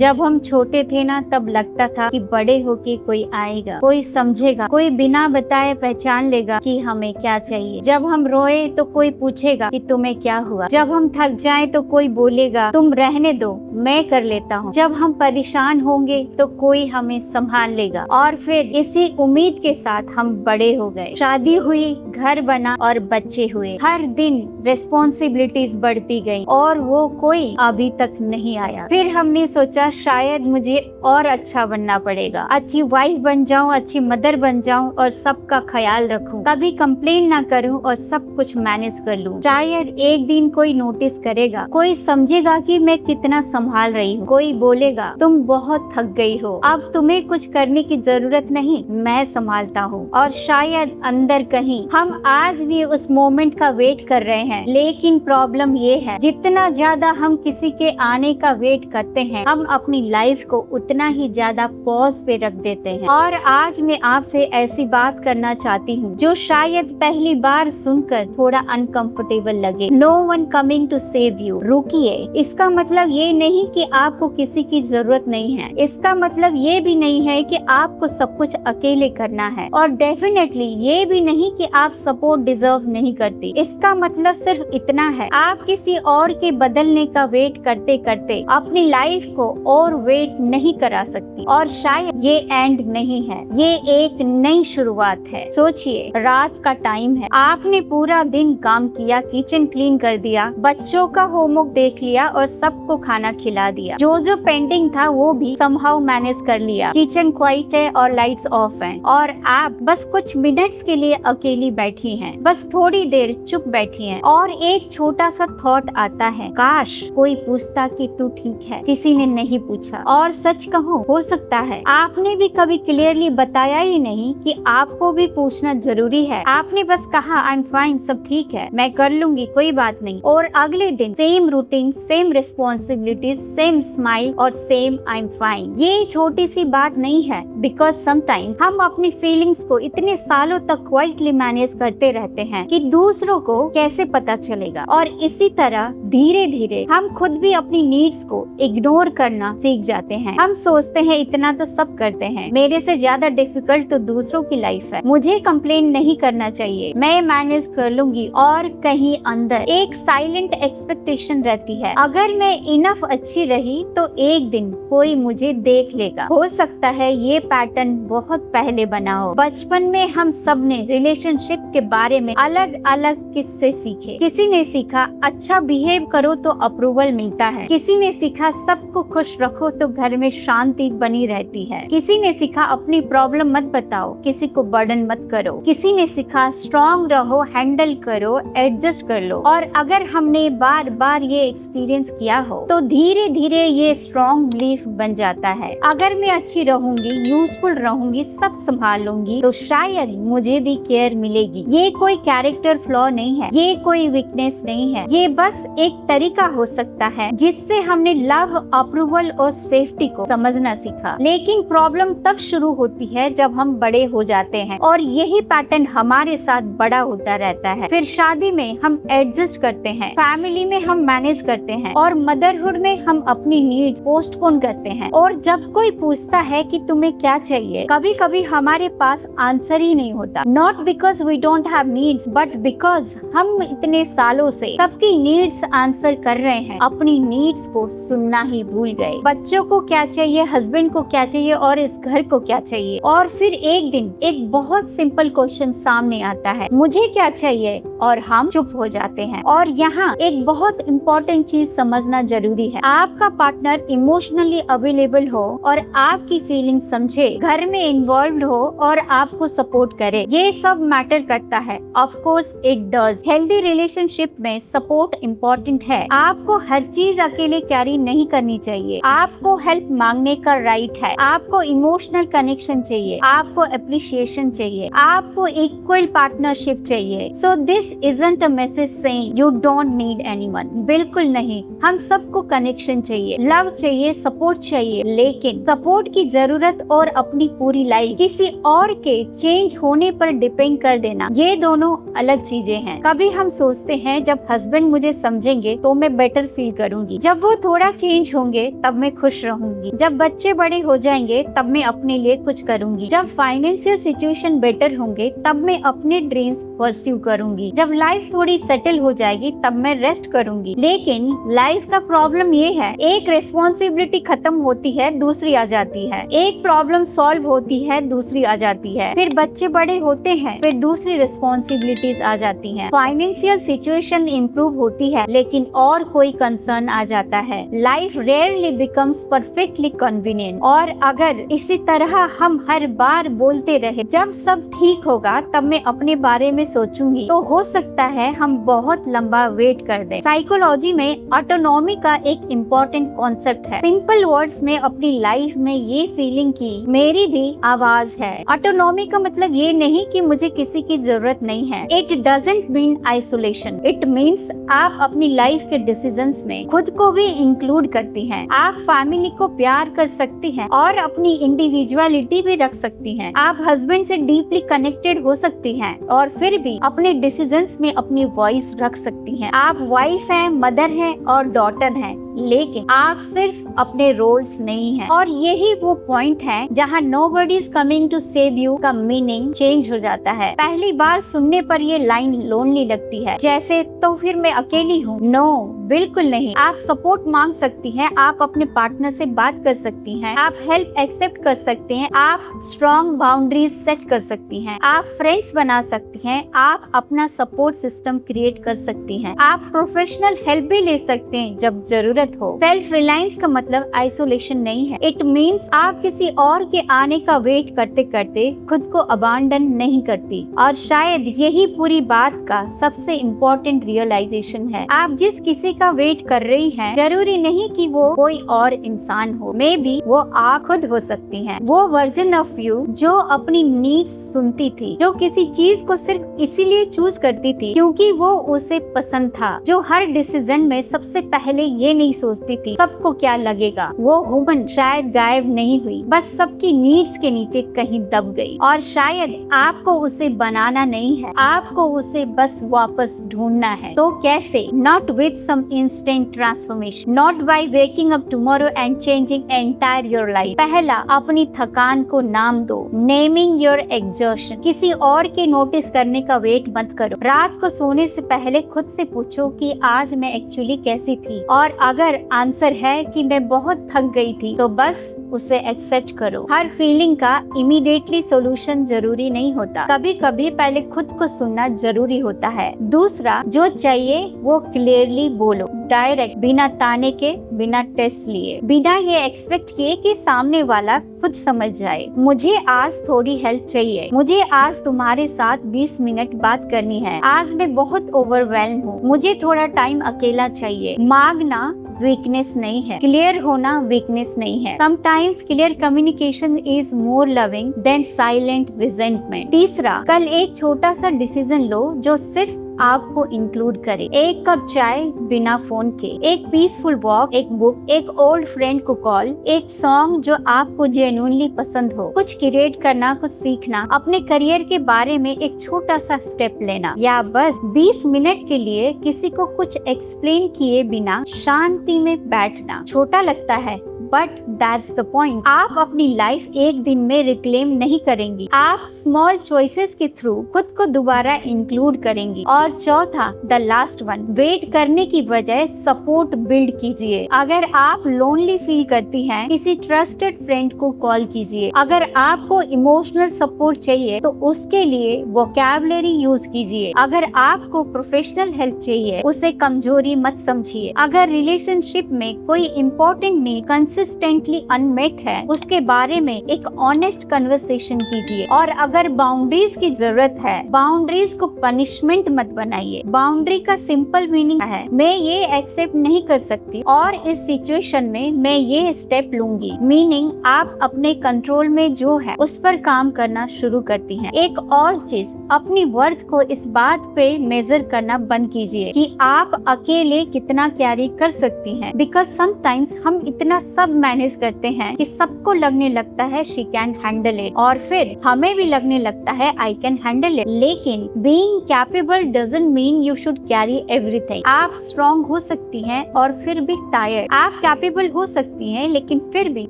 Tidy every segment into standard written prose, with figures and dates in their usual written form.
जब हम छोटे थे ना, तब लगता था कि बड़े होके कोई आएगा, कोई समझेगा, कोई बिना बताए पहचान लेगा कि हमें क्या चाहिए। जब हम रोए तो कोई पूछेगा कि तुम्हें क्या हुआ। जब हम थक जाए तो कोई बोलेगा तुम रहने दो, मैं कर लेता हूँ। जब हम परेशान होंगे तो कोई हमें संभाल लेगा। और फिर इसी उम्मीद के साथ हम बड़े हो गए। शादी हुई, घर बना और बच्चे हुए। हर दिन रिस्पॉन्सिबिलिटीज बढ़ती गई और वो कोई अभी तक नहीं आया। फिर हमने सोचा शायद मुझे और अच्छा बनना पड़ेगा, अच्छी वाइफ बन जाऊं, अच्छी मदर बन जाऊं और सबका ख्याल रखूं, कभी कंप्लेन ना करूं और सब कुछ मैनेज कर लूं। शायद एक दिन कोई नोटिस करेगा, कोई समझेगा कि मैं कितना संभाल रही हूँ। कोई बोलेगा तुम बहुत थक गई हो, अब तुम्हें कुछ करने की जरूरत नहीं, मैं संभालता हूँ। और शायद अंदर कहीं हम आज भी उस मोमेंट का वेट कर रहे हैं। लेकिन प्रॉब्लम ये है, जितना ज्यादा हम किसी के आने का वेट करते हैं, हम अपनी लाइफ को उतना ही ज्यादा पॉज पे रख देते हैं। और आज मैं आपसे ऐसी बात करना चाहती हूँ जो शायद पहली बार सुनकर थोड़ा अनकंफर्टेबल लगे। No one coming to save you. रुकिए, इसका मतलब ये नहीं कि आपको किसी की जरूरत नहीं है। इसका मतलब ये भी नहीं है कि आपको सब कुछ अकेले करना है। और डेफिनेटली ये भी नहीं कि आप सपोर्ट डिजर्व नहीं करती। इसका मतलब सिर्फ इतना है, आप किसी और के बदलने का वेट करते करते अपनी लाइफ को और वेट नहीं करा सकती। और शायद ये एंड नहीं है, ये एक नई शुरुआत है। सोचिए, रात का टाइम है, आपने पूरा दिन काम किया, किचन क्लीन कर दिया, बच्चों का होमवर्क देख लिया और सबको खाना खिला दिया। जो पेंडिंग था वो भी समहाउ मैनेज कर लिया। किचन क्वाइट है और लाइट्स ऑफ हैं और आप बस कुछ मिनट्स के लिए अकेली बैठी हैं, बस थोड़ी देर चुप बैठी हैं। और एक छोटा सा थॉट आता है, काश कोई पूछता कि तू ठीक है। किसी ने नहीं पूछा। और सच कहूँ, हो सकता है आपने भी कभी क्लियरली बताया ही नहीं कि आपको भी पूछना जरूरी है। आपने बस कहा आई एम फाइन, सब ठीक है, मैं कर लूंगी, कोई बात नहीं। और अगले दिन same routine, same responsibilities, same smile और सेम आई एम फाइन। ये छोटी सी बात नहीं है, बिकॉज समटाइम्स हम अपनी फीलिंग्स को इतने सालों तक क्वाइटली मैनेज करते रहते हैं कि दूसरों को कैसे पता चलेगा। और इसी तरह धीरे धीरे हम खुद भी अपनी नीड्स को इग्नोर करना सीख जाते हैं। हम सोचते हैं इतना तो सब करते हैं, मेरे से ज्यादा डिफिकल्ट तो दूसरों की लाइफ है, मुझे कंप्लेन नहीं करना चाहिए, मैं मैनेज कर लूंगी। और कहीं अंदर एक साइलेंट एक्सपेक्टेशन रहती है, अगर मैं इनफ अच्छी रही तो एक दिन कोई मुझे देख लेगा। हो सकता है ये पैटर्न बहुत पहले बना हो। बचपन में हम सब ने रिलेशनशिप के बारे में अलग अलग किस्से सीखे। किसी ने सीखा अच्छा बिहेव करो तो अप्रूवल मिलता है, किसी ने सीखा सबको खुश रखो तो घर में शांति बनी रहती है, किसी ने सीखा अपनी प्रॉब्लम मत बताओ, किसी को बर्डन मत करो, किसी ने सीखा स्ट्रॉन्ग रहो, हैंडल करो, एडजस्ट कर लो। और अगर हमने बार बार ये एक्सपीरियंस किया हो तो धीरे धीरे ये स्ट्रॉन्ग बिलीफ बन जाता है, अगर मैं अच्छी रहूंगी, यूजफुल रहूंगी, सब संभाल लूंगी तो शायद मुझे भी केयर मिलेगी। ये कोई कैरेक्टर फ्लॉ नहीं है, ये कोई वीकनेस नहीं है, ये बस एक तरीका हो सकता है जिससे हमने लव, अप्रूवल और सेफ्टी को समझना सीखा। लेकिन प्रॉब्लम तब शुरू होती है जब हम बड़े हो जाते हैं और यही पैटर्न हमारे साथ बड़ा होता रहता है। फिर शादी में हम एडजस्ट करते हैं, फैमिली में हम मैनेज करते हैं और मदरहुड में हम अपनी नीड्स पोस्टपोन करते हैं। और जब कोई पूछता है कि तुम्हें क्या चाहिए, कभी कभी हमारे पास आंसर ही नहीं होता। Not because we don't have needs but because हम इतने सालों से सबकी नीड्स आंसर कर रहे हैं, अपनी नीड्स को सुनना ही भूल गए। बच्चों को क्या चाहिए, हस्बैंड को क्या चाहिए और इस घर को क्या चाहिए। और फिर एक दिन एक बहुत सिंपल क्वेश्चन सामने आता है, मुझे क्या चाहिए, और हम चुप हो जाते हैं। और यहाँ एक बहुत इम्पोर्टेंट चीज समझना जरूरी है, आपका पार्टनर इमोशनली अवेलेबल हो और आपकी फीलिंग समझे, घर में इन्वॉल्व हो और आपको सपोर्ट करे, ये सब मैटर करता है। Of course it does. Healthy relationship में सपोर्ट इम्पोर्टेंट है। आपको हर चीज अकेले कैरी नहीं करनी चाहिए, आपको हेल्प मांगने का राइट है, आपको इमोशनल कनेक्शन चाहिए, आपको अप्रिशिएशन चाहिए, आपको इक्वल पार्टनरशिप चाहिए। So this isn't a message saying you don't need anyone. बिल्कुल नहीं, हम सबको कनेक्शन चाहिए, लव चाहिए, सपोर्ट चाहिए। लेकिन सपोर्ट की जरूरत और अपनी पूरी लाइफ किसी और के चेंज होने पर डिपेंड कर देना, ये दोनों अलग चीजें हैं। कभी हम सोचते हैं जब हस्बैंड मुझे समझेंगे तो मैं बेटर फील करूंगी, जब वो थोड़ा चेंज होंगे तब तब मैं खुश रहूंगी। जब बच्चे बड़े हो जाएंगे तब मैं अपने लिए कुछ करूंगी। जब फाइनेंशियल सिचुएशन बेटर होंगे तब मैं अपने ड्रीम्स परस्यू करूंगी। जब लाइफ थोड़ी सेटल हो जाएगी तब मैं रेस्ट करूंगी। लेकिन लाइफ का प्रॉब्लम ये है, एक रिस्पॉन्सिबिलिटी खत्म होती है, दूसरी आ जाती है। एक प्रॉब्लम सॉल्व होती है, दूसरी आ जाती है। फिर बच्चे बड़े होते हैं, फिर दूसरी रिस्पॉन्सिबिलिटीज आ जाती हैं। फाइनेंशियल सिचुएशन इम्प्रूव होती है, लेकिन और कोई कंसर्न आ जाता है। Life rarely becomes perfectly convenient. और अगर इसी तरह हम हर बार बोलते रहे जब सब ठीक होगा तब मैं अपने बारे में सोचूंगी, तो हो सकता है हम बहुत लंबा वेट कर दें। साइकोलॉजी में ऑटोनॉमी का एक इम्पोर्टेंट कॉन्सेप्ट है। सिंपल वर्ड्स में अपनी लाइफ में ये फीलिंग की मेरी भी आवाज है। ऑटोनॉमी का मतलब ये नहीं कि मुझे किसी की जरूरत नहीं है। It doesn't mean isolation. It means आप अपनी लाइफ के डिसीजंस में खुद को भी इंक्लूड करती हैं। आप फैमिली को प्यार कर सकती हैं और अपनी इंडिविजुअलिटी भी रख सकती हैं। आप हस्बैंड से डीपली कनेक्टेड हो सकती हैं और फिर भी अपने डिसीजंस में अपनी वॉइस रख सकती हैं। आप वाइफ हैं, मदर हैं और डॉटर हैं, लेकिन आप सिर्फ अपने रोल्स नहीं हैं। और यही वो पॉइंट है जहाँ nobody is coming to save you का मीनिंग चेंज हो जाता है। पहली बार सुनने पर ये लाइन लोनली लगती है, जैसे तो फिर मैं अकेली हूँ। नो, बिल्कुल नहीं। आप सपोर्ट मांग सकती हैं, आप अपने पार्टनर से बात कर सकती हैं, आप हेल्प एक्सेप्ट कर सकते हैं, आप स्ट्रॉन्ग बाउंड्रीज सेट कर सकती हैं, आप फ्रेंड्स बना सकती हैं, आप अपना सपोर्ट सिस्टम क्रिएट कर सकती हैं, आप प्रोफेशनल हेल्प भी ले सकते हैं जब जरूरत हो। सेल्फ रिलायंस का मतलब आइसोलेशन नहीं है। इट मीन्स आप किसी और के आने का वेट करते करते खुद को अबांडन नहीं करती। और शायद यही पूरी बात का सबसे इम्पोर्टेंट रियलाइजेशन है। आप जिस किसी का वेट कर रही हैं, जरूरी नहीं कि वो कोई और इंसान हो। मे बी वो आप खुद हो सकती हैं। वो वर्जन ऑफ यू जो अपनी नीड्स सुनती थी, जो किसी चीज को सिर्फ इसीलिए चूज करती थी क्योंकि वो उसे पसंद था, जो हर डिसीजन में सबसे पहले ये नहीं सोचती थी सबको क्या लगेगा। वो वुमन शायद गायब नहीं हुई, बस सबकी नीड्स के नीचे कहीं दब गई। और शायद आपको उसे बनाना नहीं है, आपको उसे बस वापस ढूंढना है। तो कैसे? Not with some instant transformation, not by waking up tomorrow and changing entire your life. पहला, अपनी थकान को नाम दो। Naming your exhaustion. किसी और के नोटिस करने का वेट मत करो। रात को सोने से पहले खुद से पूछो कि आज मैं एक्चुअली कैसी थी, और अगर आंसर है कि मैं बहुत थक गई थी, तो बस उसे एक्सेप्ट करो। हर फीलिंग का इमीडिएटली सॉल्यूशन जरूरी नहीं होता। कभी कभी पहले खुद को सुनना जरूरी होता है। दूसरा, जो चाहिए वो क्लियरली बोलो, डायरेक्ट, बिना ताने के, बिना टेस्ट लिए, बिना ये एक्सपेक्ट किए कि सामने वाला खुद समझ जाए। मुझे आज थोड़ी हेल्प चाहिए, मुझे आज तुम्हारे साथ 20 मिनट बात करनी है, आज मैं बहुत ओवरवेल्म हूँ, मुझे थोड़ा टाइम अकेला चाहिए। मांगना वीकनेस नहीं है, क्लियर होना वीकनेस नहीं है। Sometimes clear communication is more loving than silent resentment. तीसरा, कल एक छोटा सा डिसीजन लो जो सिर्फ आपको इंक्लूड करे। एक कप चाय बिना फोन के, एक पीसफुल वॉक, एक बुक, एक ओल्ड फ्रेंड को कॉल, एक सॉन्ग जो आपको जेन्युइनली पसंद हो, कुछ क्रिएट करना, कुछ सीखना, अपने करियर के बारे में एक छोटा सा स्टेप लेना, या बस 20 मिनट के लिए किसी को कुछ एक्सप्लेन किए बिना शांति में बैठना। छोटा लगता है बट दैट्स द पॉइंट। आप अपनी लाइफ एक दिन में रिक्लेम नहीं करेंगी, आप स्मॉल चॉइसेस के थ्रू खुद को दोबारा इंक्लूड करेंगी। और चौथा, द लास्ट वन, वेट करने की बजाय सपोर्ट बिल्ड कीजिए। अगर आप लोनली फील करती हैं, किसी ट्रस्टेड फ्रेंड को कॉल कीजिए। अगर आपको इमोशनल सपोर्ट चाहिए तो उसके लिए वोकैबुलरी यूज कीजिए। अगर आपको प्रोफेशनल हेल्प चाहिए, उसे कमजोरी मत समझिए। अगर रिलेशनशिप में कोई इम्पोर्टेंट नीड कंसिस्टेंटली अनमेट है, उसके बारे में एक ऑनेस्ट कन्वर्सेशन कीजिए। और अगर बाउंड्रीज की जरूरत है, बाउंड्रीज को पनिशमेंट मत बनाइए। बाउंड्री का सिंपल मीनिंग है, मैं ये एक्सेप्ट नहीं कर सकती और इस सिचुएशन में मैं ये स्टेप लूंगी। मीनिंग आप अपने कंट्रोल में जो है उस पर काम करना शुरू करती हैं। एक और चीज, अपनी वर्थ को इस बात पे मेजर करना बंद कीजिए कि आप अकेले कितना कैरी कर सकती हैं। बिकॉज समटाइम्स हम इतना सब सब मैनेज करते हैं कि सबको लगने लगता है शी कैन हैंडल इट, और फिर हमें भी लगने लगता है आई कैन हैंडल इट। लेकिन being capable doesn't mean you should carry everything. आप स्ट्रॉन्ग हो सकती हैं और फिर भी टायर्ड। आप कैपेबल हो सकती हैं लेकिन फिर भी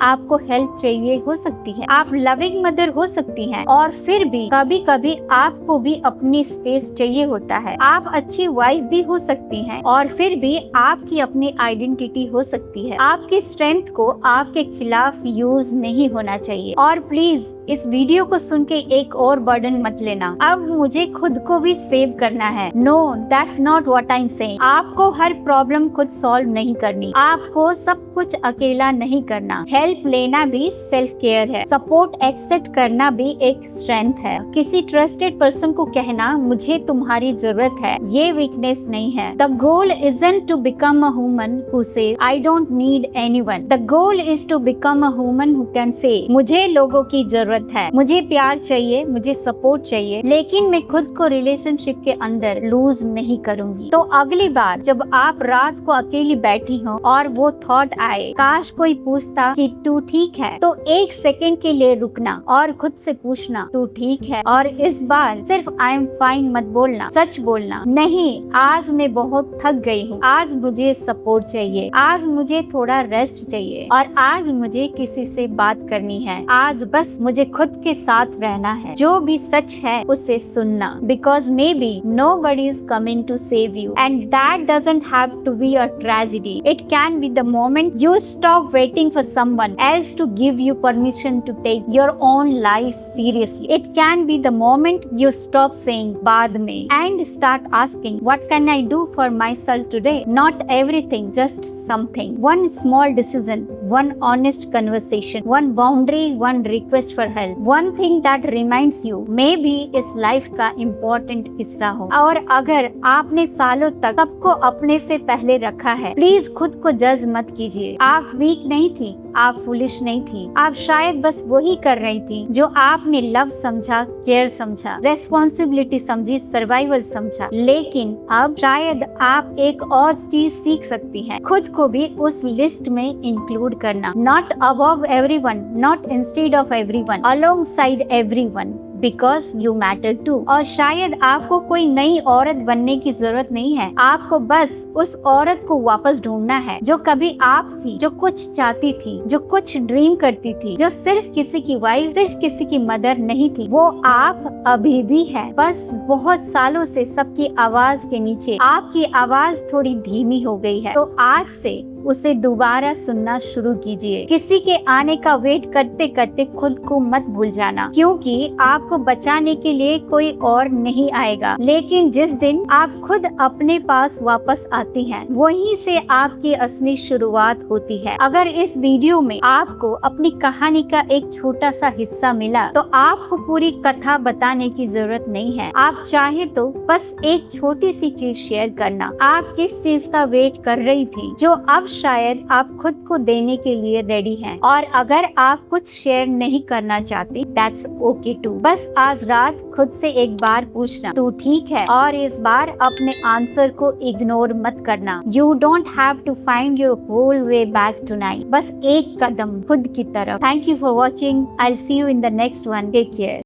आपको हेल्प चाहिए हो सकती है। आप लविंग मदर हो सकती हैं और फिर भी कभी कभी आपको भी अपनी स्पेस चाहिए होता है। आप अच्छी वाइफ भी हो सकती हैं और फिर भी आपकी अपनी आइडेंटिटी हो सकती है। आपकी स्ट्रेंथ को आपके खिलाफ यूज नहीं होना चाहिए। और प्लीज इस वीडियो को सुन के एक और बर्डन मत लेना, अब मुझे खुद को भी सेव करना है। No, that's not what I am saying. आपको हर प्रॉब्लम खुद सॉल्व नहीं करनी, आपको सब कुछ अकेला नहीं करना। हेल्प लेना भी सेल्फ केयर है। सपोर्ट एक्सेप्ट करना भी एक स्ट्रेंथ है। किसी ट्रस्टेड पर्सन को कहना मुझे तुम्हारी जरूरत है, ये वीकनेस नहीं है। The goal isn't to become a human who says I don't need anyone. The goal is to become a human who can say मुझे लोगों की जरूरत है, मुझे प्यार चाहिए, मुझे सपोर्ट चाहिए, लेकिन मैं खुद को रिलेशनशिप के अंदर लूज नहीं करूंगी। तो अगली बार जब आप रात को अकेली बैठी हो और वो थॉट आए काश कोई पूछता कि तू ठीक है, तो एक सेकंड के लिए रुकना और खुद से पूछना तू ठीक है। और इस बार सिर्फ आई एम फाइन मत बोलना, सच बोलना, नहीं आज मैं बहुत थक गई हूँ, आज मुझे सपोर्ट चाहिए, आज मुझे थोड़ा रेस्ट चाहिए, और आज मुझे किसी से बात करनी है, आज बस मुझे खुद के साथ रहना है। जो भी सच है उसे सुनना, because may be nobody is coming to save you, and that doesn't have to be a tragedy. It can be the moment you stop waiting for someone else to give you permission to take your own life seriously. It can be the moment you stop saying baad mein and start asking what can I do for myself today. Not everything, just something. One small decision, one honest conversation, one boundary, one request for help, one thing that reminds you maybe इस life का important हिस्सा हो। और अगर आपने सालों तक सबको अपने से पहले रखा है, प्लीज खुद को जज मत कीजिए। आप वीक नहीं थी, आप फुलिश नहीं थी, आप शायद बस वही कर रही थी जो आपने लव समझा, केयर समझा, रेस्पॉन्सिबिलिटी समझी, सर्वाइवल समझा। लेकिन अब शायद आप एक और चीज सीख सकती हैं, खुद को भी उस लिस्ट में इंक्लूड करना। Not above everyone, not instead of everyone, alongside everyone, because you matter too। और शायद आपको कोई नई औरत बनने की जरूरत नहीं है, आपको बस उस औरत को वापस ढूंढना है जो कभी आप थी, जो कुछ चाहती थी, जो कुछ ड्रीम करती थी, जो सिर्फ किसी की वाइफ, सिर्फ किसी की मदर नहीं थी। वो आप अभी भी है, बस बहुत सालों से सबकी आवाज के नीचे आपकी आवाज थोड़ी धीमी हो गई है। तो आज से उसे दोबारा सुनना शुरू कीजिए। किसी के आने का वेट करते करते खुद को मत भूल जाना, क्योंकि आपको बचाने के लिए कोई और नहीं आएगा। लेकिन जिस दिन आप खुद अपने पास वापस आती हैं, वहीं से आपकी असली शुरुआत होती है। अगर इस वीडियो में आपको अपनी कहानी का एक छोटा सा हिस्सा मिला, तो आपको पूरी कथा बताने की जरूरत नहीं है। आप चाहे तो बस एक छोटी सी चीज शेयर करना, आप किस चीज का वेट कर रही थी जो अब शायद आप खुद को देने के लिए रेडी हैं। और अगर आप कुछ शेयर नहीं करना चाहती, दैट्स ओके टू। बस आज रात खुद से एक बार पूछना तू ठीक है, और इस बार अपने आंसर को इग्नोर मत करना। You don't have to find your whole way back tonight, बस एक कदम खुद की तरफ। Thank you for watching, I will see you in the next one. Take care.